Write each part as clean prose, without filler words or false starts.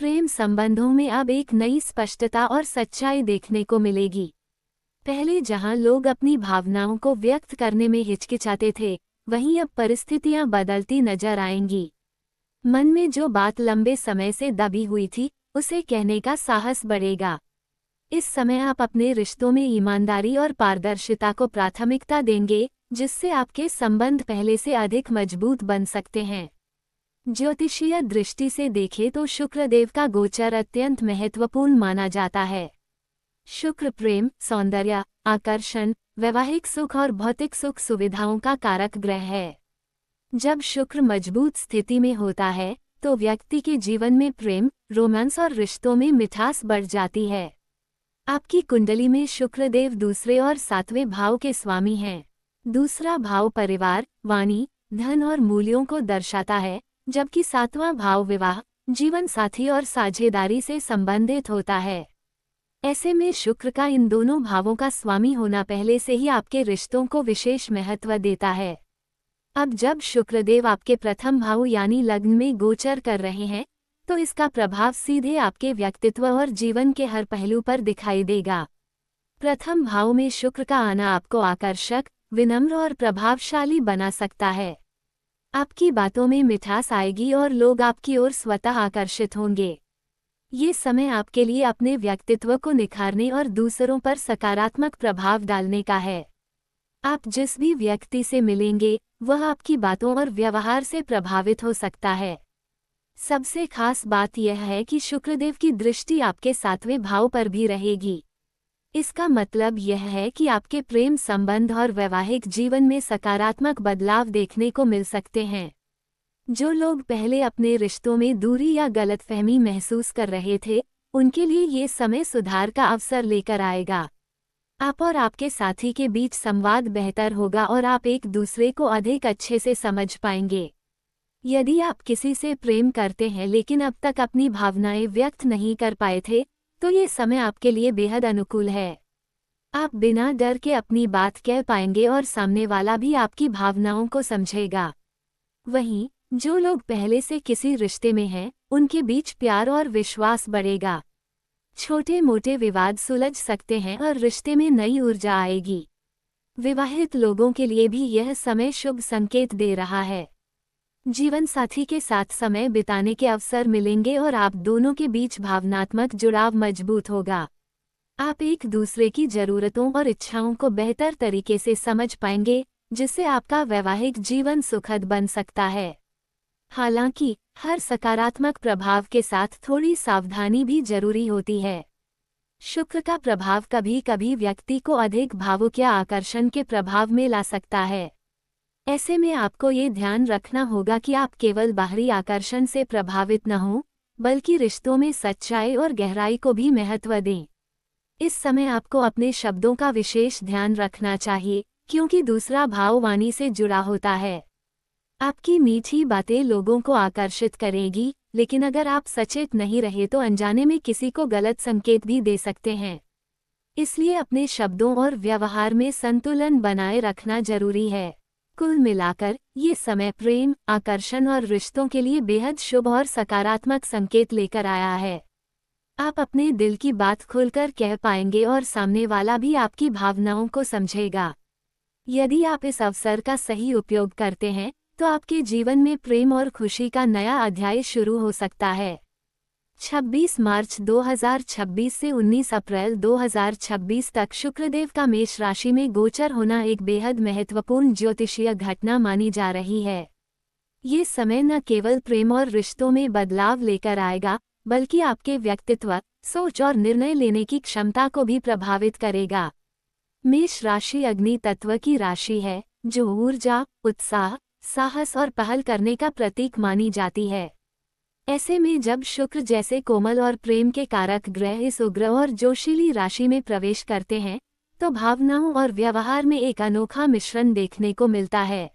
प्रेम संबंधों में अब एक नई स्पष्टता और सच्चाई देखने को मिलेगी। पहले जहां लोग अपनी भावनाओं को व्यक्त करने में हिचकिचाते थे, वहीं अब परिस्थितियां बदलती नजर आएंगी। मन में जो बात लंबे समय से दबी हुई थी, उसे कहने का साहस बढ़ेगा। इस समय आप अपने रिश्तों में ईमानदारी और पारदर्शिता को प्राथमिकता देंगे, जिससे आपके संबंध पहले से अधिक मजबूत बन सकते हैं। ज्योतिषीय दृष्टि से देखें तो शुक्रदेव का गोचर अत्यंत महत्वपूर्ण माना जाता है। शुक्र प्रेम, सौंदर्य, आकर्षण, वैवाहिक सुख और भौतिक सुख सुविधाओं का कारक ग्रह है। जब शुक्र मजबूत स्थिति में होता है, तो व्यक्ति के जीवन में प्रेम, रोमांस और रिश्तों में मिठास बढ़ जाती है। आपकी कुंडली में शुक्रदेव दूसरे और सातवें भाव के स्वामी हैं। दूसरा भाव परिवार, वाणी, धन और मूल्यों को दर्शाता है, जबकि सातवां भाव विवाह, जीवन साथी और साझेदारी से संबंधित होता है। ऐसे में शुक्र का इन दोनों भावों का स्वामी होना पहले से ही आपके रिश्तों को विशेष महत्व देता है। अब जब शुक्रदेव आपके प्रथम भाव यानी लग्न में गोचर कर रहे हैं, तो इसका प्रभाव सीधे आपके व्यक्तित्व और जीवन के हर पहलू पर दिखाई देगा। प्रथम भाव में शुक्र का आना आपको आकर्षक, विनम्र और प्रभावशाली बना सकता है। आपकी बातों में मिठास आएगी और लोग आपकी ओर स्वतः आकर्षित होंगे। ये समय आपके लिए अपने व्यक्तित्व को निखारने और दूसरों पर सकारात्मक प्रभाव डालने का है। आप जिस भी व्यक्ति से मिलेंगे, वह आपकी बातों और व्यवहार से प्रभावित हो सकता है। सबसे खास बात यह है कि शुक्रदेव की दृष्टि आपके सातवें भाव पर भी रहेगी। इसका मतलब यह है कि आपके प्रेम संबंध और वैवाहिक जीवन में सकारात्मक बदलाव देखने को मिल सकते हैं। जो लोग पहले अपने रिश्तों में दूरी या गलतफहमी महसूस कर रहे थे, उनके लिए ये समय सुधार का अवसर लेकर आएगा। आप और आपके साथी के बीच संवाद बेहतर होगा और आप एक दूसरे को अधिक अच्छे से समझ पाएंगे। यदि आप किसी से प्रेम करते हैं लेकिन अब तक अपनी भावनाएं व्यक्त नहीं कर पाए थे, तो ये समय आपके लिए बेहद अनुकूल है। आप बिना डर के अपनी बात कह पाएंगे और सामने वाला भी आपकी भावनाओं को समझेगा। वहीं जो लोग पहले से किसी रिश्ते में हैं, उनके बीच प्यार और विश्वास बढ़ेगा। छोटे मोटे विवाद सुलझ सकते हैं और रिश्ते में नई ऊर्जा आएगी। विवाहित लोगों के लिए भी यह समय शुभ संकेत दे रहा है। जीवन साथी के साथ समय बिताने के अवसर मिलेंगे और आप दोनों के बीच भावनात्मक जुड़ाव मजबूत होगा। आप एक दूसरे की जरूरतों और इच्छाओं को बेहतर तरीके से समझ पाएंगे, जिससे आपका वैवाहिक जीवन सुखद बन सकता है। हालांकि हर सकारात्मक प्रभाव के साथ थोड़ी सावधानी भी जरूरी होती है। शुक्र का प्रभाव कभी कभी व्यक्ति को अधिक भावुक या आकर्षण के प्रभाव में ला सकता है। ऐसे में आपको ये ध्यान रखना होगा कि आप केवल बाहरी आकर्षण से प्रभावित न हों, बल्कि रिश्तों में सच्चाई और गहराई को भी महत्व दें। इस समय आपको अपने शब्दों का विशेष ध्यान रखना चाहिए, क्योंकि दूसरा भाव वाणी से जुड़ा होता है। आपकी मीठी बातें लोगों को आकर्षित करेगी, लेकिन अगर आप सचेत नहीं रहे तो अनजाने में किसी को गलत संकेत भी दे सकते हैं। इसलिए अपने शब्दों और व्यवहार में संतुलन बनाए रखना जरूरी है। कुल मिलाकर ये समय प्रेम, आकर्षण और रिश्तों के लिए बेहद शुभ और सकारात्मक संकेत लेकर आया है। आप अपने दिल की बात खुलकर कह पाएंगे और सामने वाला भी आपकी भावनाओं को समझेगा। यदि आप इस अवसर का सही उपयोग करते हैं, तो आपके जीवन में प्रेम और खुशी का नया अध्याय शुरू हो सकता है। 26 मार्च 2026 से 19 अप्रैल 2026 तक शुक्रदेव का मेष राशि में गोचर होना एक बेहद महत्वपूर्ण ज्योतिषीय घटना मानी जा रही है। ये समय न केवल प्रेम और रिश्तों में बदलाव लेकर आएगा, बल्कि आपके व्यक्तित्व, सोच और निर्णय लेने की क्षमता को भी प्रभावित करेगा। मेष राशि अग्नि तत्व की राशि है, जो ऊर्जा, उत्साह, साहस और पहल करने का प्रतीक मानी जाती है। ऐसे में जब शुक्र जैसे कोमल और प्रेम के कारक ग्रह इस उग्र और जोशीली राशि में प्रवेश करते हैं, तो भावनाओं और व्यवहार में एक अनोखा मिश्रण देखने को मिलता है।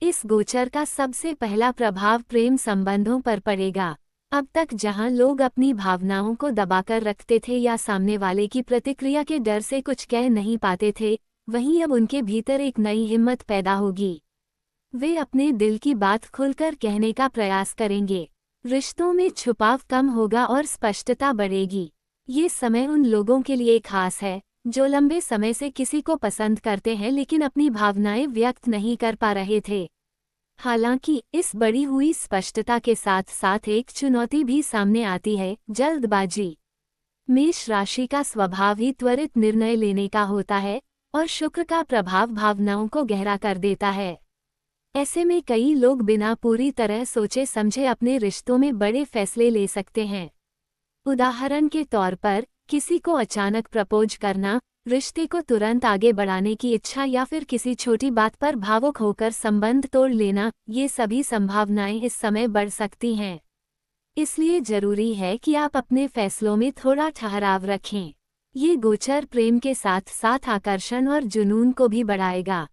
इस गोचर का सबसे पहला प्रभाव प्रेम संबंधों पर पड़ेगा। अब तक जहां लोग अपनी भावनाओं को दबाकर रखते थे या सामने वाले की प्रतिक्रिया के डर से कुछ कह नहीं पाते थे, वहीं अब उनके भीतर एक नई हिम्मत पैदा होगी। वे अपने दिल की बात खुलकर कहने का प्रयास करेंगे। रिश्तों में छुपाव कम होगा और स्पष्टता बढ़ेगी। ये समय उन लोगों के लिए खास है जो लंबे समय से किसी को पसंद करते हैं लेकिन अपनी भावनाएं व्यक्त नहीं कर पा रहे थे। हालांकि इस बढ़ी हुई स्पष्टता के साथ साथ एक चुनौती भी सामने आती है, जल्दबाजी। मेष राशि का स्वभाव ही त्वरित निर्णय लेने का होता है और शुक्र का प्रभाव भावनाओं को गहरा कर देता है। ऐसे में कई लोग बिना पूरी तरह सोचे समझे अपने रिश्तों में बड़े फैसले ले सकते हैं। उदाहरण के तौर पर किसी को अचानक प्रपोज करना, रिश्ते को तुरंत आगे बढ़ाने की इच्छा या फिर किसी छोटी बात पर भावुक होकर संबंध तोड़ लेना, ये सभी संभावनाएं इस समय बढ़ सकती हैं। इसलिए जरूरी है कि आप अपने फैसलों में थोड़ा ठहराव रखें। ये गोचर प्रेम के साथ साथ आकर्षण और जुनून को भी बढ़ाएगा।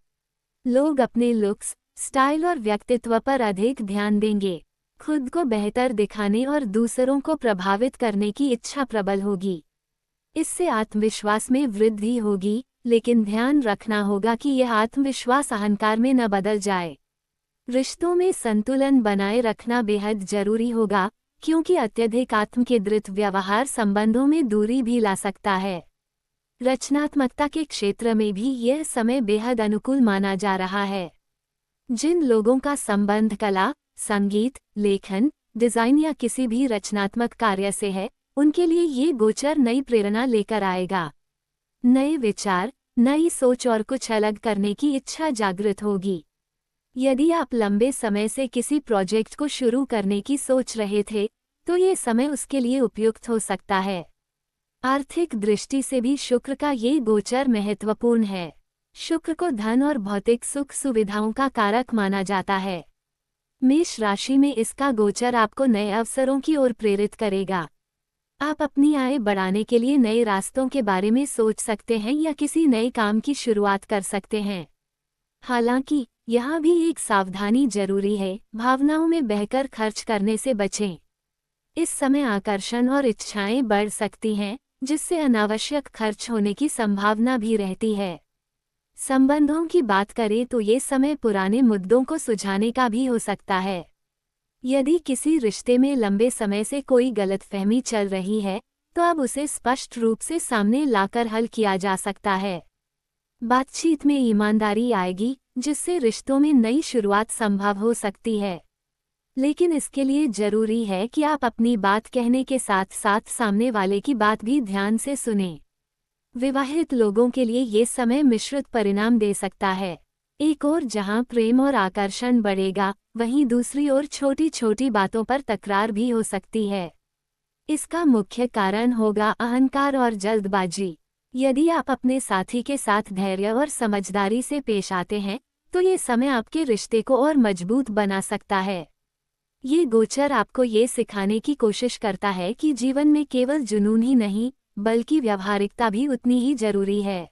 लोग अपने लुक्स, स्टाइल और व्यक्तित्व पर अधिक ध्यान देंगे। खुद को बेहतर दिखाने और दूसरों को प्रभावित करने की इच्छा प्रबल होगी। इससे आत्मविश्वास में वृद्धि होगी, लेकिन ध्यान रखना होगा कि यह आत्मविश्वास अहंकार में न बदल जाए। रिश्तों में संतुलन बनाए रखना बेहद जरूरी होगा, क्योंकि अत्यधिक आत्मकेंद्रित व्यवहार संबंधों में दूरी भी ला सकता है। रचनात्मकता के क्षेत्र में भी यह समय बेहद अनुकूल माना जा रहा है। जिन लोगों का संबंध कला, संगीत, लेखन, डिजाइन या किसी भी रचनात्मक कार्य से है, उनके लिए ये गोचर नई प्रेरणा लेकर आएगा। नए विचार, नई सोच और कुछ अलग करने की इच्छा जागृत होगी। यदि आप लंबे समय से किसी प्रोजेक्ट को शुरू करने की सोच रहे थे, तो ये समय उसके लिए उपयुक्त हो सकता है। आर्थिक दृष्टि से भी शुक्र का ये गोचर महत्वपूर्ण है। शुक्र को धन और भौतिक सुख सुविधाओं का कारक माना जाता है। मेष राशि में इसका गोचर आपको नए अवसरों की ओर प्रेरित करेगा। आप अपनी आय बढ़ाने के लिए नए रास्तों के बारे में सोच सकते हैं या किसी नए काम की शुरुआत कर सकते हैं। हालांकि यहाँ भी एक सावधानी जरूरी है, भावनाओं में बहकर खर्च करने से बचें। इस समय आकर्षण और इच्छाएं बढ़ सकती हैं, जिससे अनावश्यक खर्च होने की संभावना भी रहती है। संबंधों की बात करें तो ये समय पुराने मुद्दों को सुलझाने का भी हो सकता है। यदि किसी रिश्ते में लंबे समय से कोई गलतफहमी चल रही है, तो अब उसे स्पष्ट रूप से सामने लाकर हल किया जा सकता है। बातचीत में ईमानदारी आएगी, जिससे रिश्तों में नई शुरुआत संभव हो सकती है। लेकिन इसके लिए जरूरी है कि आप अपनी बात कहने के साथ साथ सामने वाले की बात भी ध्यान से सुनें। विवाहित लोगों के लिए ये समय मिश्रित परिणाम दे सकता है। एक ओर जहां प्रेम और आकर्षण बढ़ेगा, वहीं दूसरी ओर छोटी छोटी बातों पर तकरार भी हो सकती है। इसका मुख्य कारण होगा अहंकार और जल्दबाजी। यदि आप अपने साथी के साथ धैर्य और समझदारी से पेश आते हैं, तो ये समय आपके रिश्ते को और मजबूत बना सकता है। ये गोचर आपको ये सिखाने की कोशिश करता है कि जीवन में केवल जुनून ही नहीं, बल्कि व्यावहारिकता भी उतनी ही जरूरी है।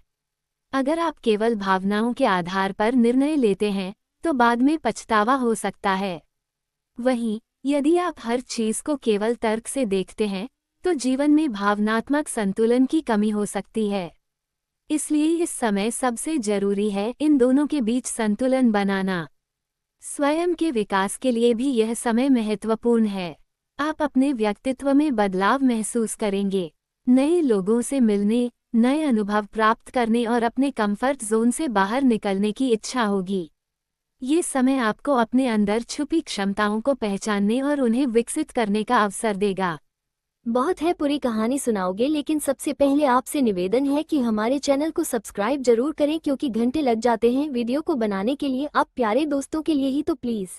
अगर आप केवल भावनाओं के आधार पर निर्णय लेते हैं, तो बाद में पछतावा हो सकता है। वहीं यदि आप हर चीज को केवल तर्क से देखते हैं, तो जीवन में भावनात्मक संतुलन की कमी हो सकती है। इसलिए इस समय सबसे जरूरी है इन दोनों के बीच संतुलन बनाना। स्वयं के विकास के लिए भी यह समय महत्वपूर्ण है। आप अपने व्यक्तित्व में बदलाव महसूस करेंगे। नए लोगों से मिलने, नए अनुभव प्राप्त करने और अपने कंफर्ट जोन से बाहर निकलने की इच्छा होगी। ये समय आपको अपने अंदर छुपी क्षमताओं को पहचानने और उन्हें विकसित करने का अवसर देगा। बहुत है पूरी कहानी सुनाओगे, लेकिन सबसे पहले आपसे निवेदन है कि हमारे चैनल को सब्सक्राइब जरूर करें, क्योंकि घंटे लग जाते हैं वीडियो को बनाने के लिए। आप प्यारे दोस्तों के लिए ही तो प्लीज़